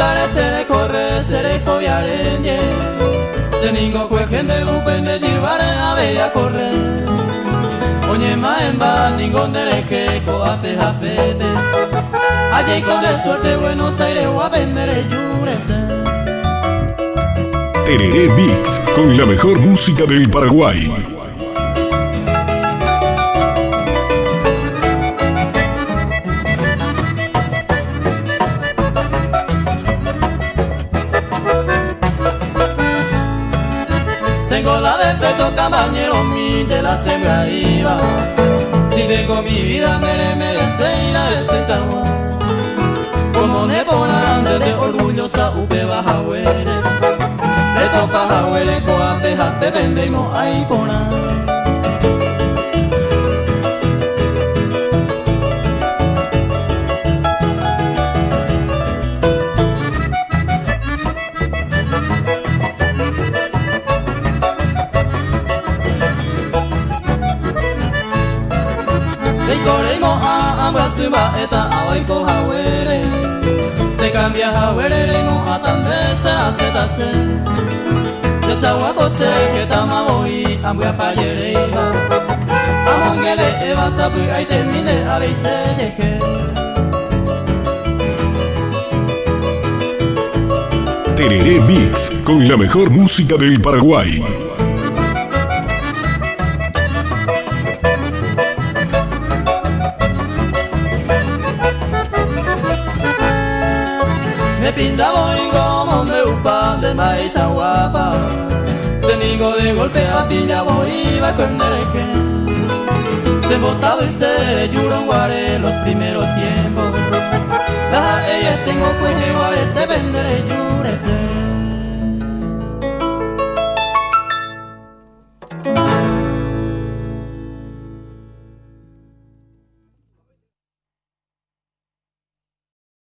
care sere corre sere coviarenye Seningo kwe gente upende jirvare aveya corre Oye maemba ningo nereje coape japete Allí con el suerte Buenos Aires o a vender yurese Tereré Mix, con la mejor música del Paraguay. Tengo la defecto compañero mi de la sembra iba Si tengo mi vida merece ir a ese San Juan Como ne ponan desde orgullosa upe baja huere Le topa jahuere coate jate vendemos ahí ponan Recorremos a Ambrasima eta abaiko jauere Se cambia jauere reimo a tambe será setase Desaguaco se que tamaboi ambua payereiba Amongele eva sapu ay termine a veise llegue Tereré Mix, con la mejor música del Paraguay. Me pinta voy como me upa de maíz a guapa Seningo de golpe a pilla voy va con dereje Se botaba el ser yuron guare los primeros tiempos